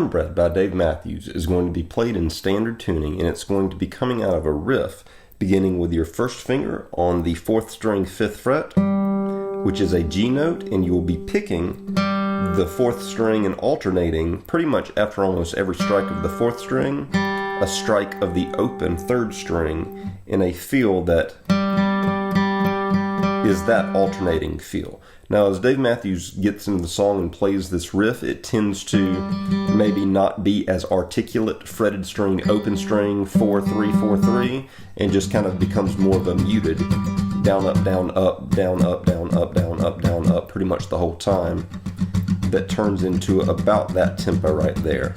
Cornbread by Dave Matthews is going to be played in standard tuning, and it's going to be coming out of a riff beginning with your first finger on the 4th string 5th fret, which is a G note, and you will be picking the 4th string and alternating pretty much after almost every strike of the 4th string, a strike of the open 3rd string in a feel that is that alternating feel. Now, as Dave Matthews gets into the song and plays this riff, it tends to maybe not be as articulate, fretted string, open string, 4-3, 4-3, and just kind of becomes more of a muted down, up, down, up, down, up, down, up, down, up, down, up, pretty much the whole time. That turns into about that tempo right there.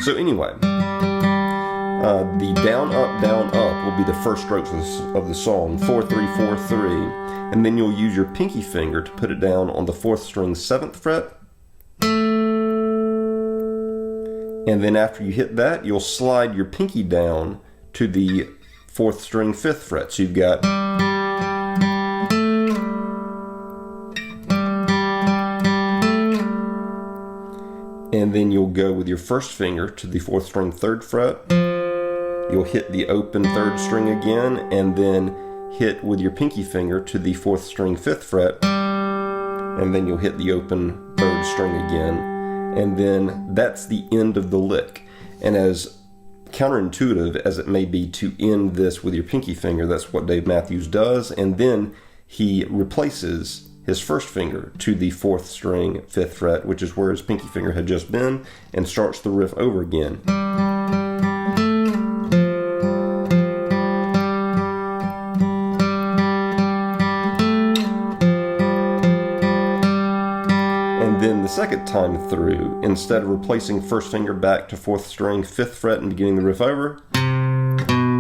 So anyway, the down, up will be the first strokes of the song, 4-3, 4-3, and then you'll use your pinky finger to put it down on the 4th string 7th fret, and then after you hit that, you'll slide your pinky down to the 4th string 5th fret. So you've got and then you'll go with your first finger to the 4th string 3rd fret. You'll hit the open 3rd string again, and then hit with your pinky finger to the 4th string 5th fret, and then you'll hit the open 3rd string again, and then that's the end of the lick. And as counterintuitive as it may be to end this with your pinky finger, that's what Dave Matthews does, and then he replaces his first finger to the 4th string 5th fret, which is where his pinky finger had just been, and starts the riff over again. And then the second time through, instead of replacing first finger back to 4th string 5th fret and beginning the riff over,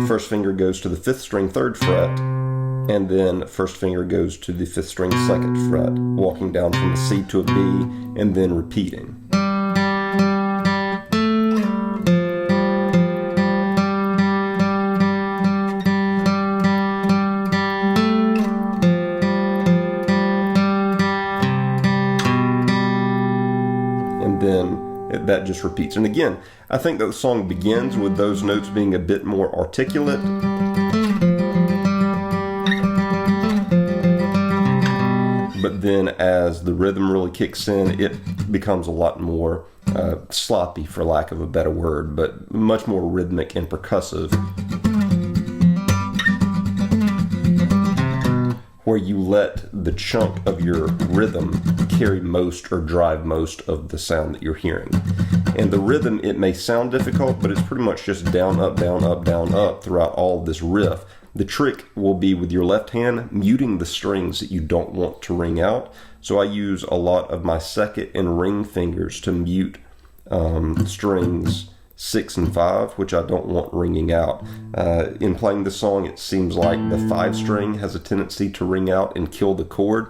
first finger goes to the 5th string 3rd fret, and then first finger goes to the 5th string 2nd fret, walking down from a C to a B, and then repeating. And then that just repeats. And again, I think that the song begins with those notes being a bit more articulate, but then as the rhythm really kicks in, it becomes a lot more sloppy, for lack of a better word, but much more rhythmic and percussive, where you let the chunk of your rhythm carry most or drive most of the sound that you're hearing. And the rhythm, it may sound difficult, but it's pretty much just down, up, down, up, down, up throughout all of this riff. The trick will be with your left hand muting the strings that you don't want to ring out. So I use a lot of my second and ring fingers to mute strings 6 and 5, which I don't want ringing out. In playing the song, it seems like the 5 string has a tendency to ring out and kill the chord.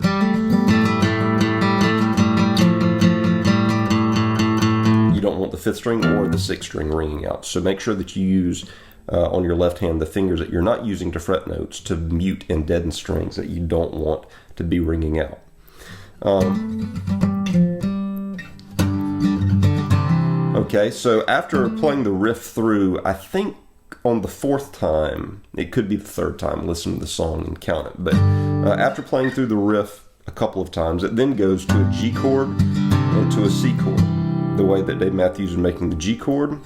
You don't want the 5th string or the 6th string ringing out. So make sure that you use on your left hand the fingers that you're not using to fret notes to mute and deaden strings that you don't want to be ringing out. Okay, so after playing the riff through, I think on the 4th time, it could be the 3rd time, listen to the song and count it, but after playing through the riff a couple of times, it then goes to a G chord and to a C chord. The way that Dave Matthews is making the G chord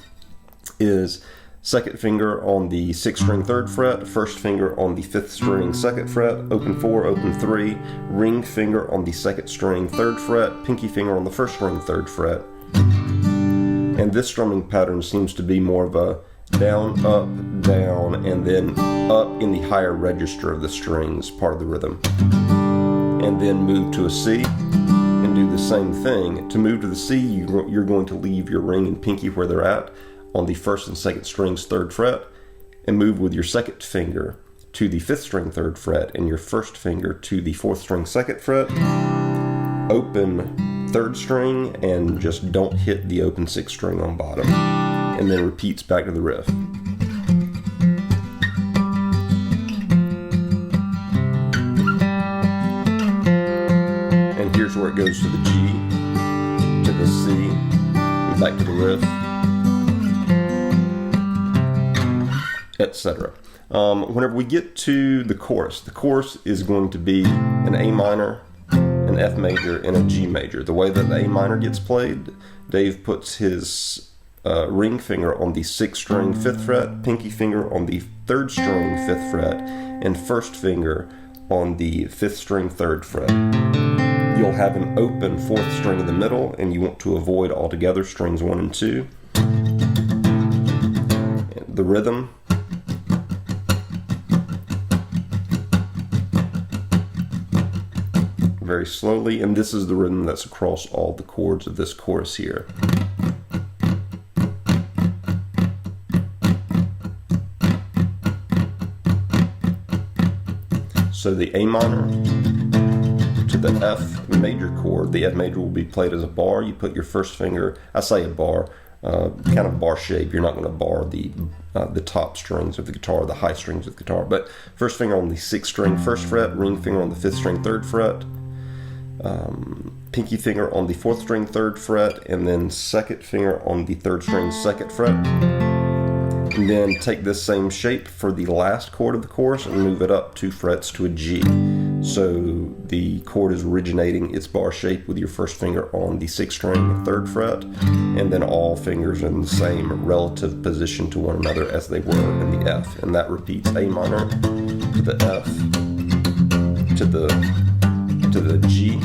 is second finger on the 6th string 3rd fret, first finger on the 5th string 2nd fret, open 4, open 3, ring finger on the 2nd string 3rd fret, pinky finger on the 1st string 3rd fret. And this strumming pattern seems to be more of a down, up, down, and then up in the higher register of the strings, part of the rhythm. And then move to a C and do the same thing. To move to the C, you're going to leave your ring and pinky where they're at on the 1st and 2nd strings 3rd fret, and move with your 2nd finger to the 5th string 3rd fret and your 1st finger to the 4th string 2nd fret, open 3rd string, and just don't hit the open 6th string on bottom, and then repeats back to the riff. it goes to the G, to the C, and back to the riff, etc. Whenever we get to the chorus is going to be an A minor, an F major, and a G major. The way that the A minor gets played, Dave puts his ring finger on the 6th string 5th fret, pinky finger on the 3rd string 5th fret, and first finger on the 5th string 3rd fret. You'll have an open 4th string in the middle, and you want to avoid altogether strings 1 and 2. The rhythm. Very slowly, and this is the rhythm that's across all the chords of this chorus here. So the A minor to the F major chord, the F major will be played as a bar. You put your first finger, I say a bar, kind of bar shape. You're not going to bar the top strings of the guitar, the high strings of the guitar, but first finger on the 6th string 1st fret, ring finger on the 5th string 3rd fret, pinky finger on the 4th string 3rd fret, and then second finger on the 3rd string 2nd fret. And then take this same shape for the last chord of the chorus and move it up 2 frets to a G. So the chord is originating its bar shape with your first finger on the 6th string 3rd fret, and then all fingers in the same relative position to one another as they were in the F. And that repeats A minor to the F to the G,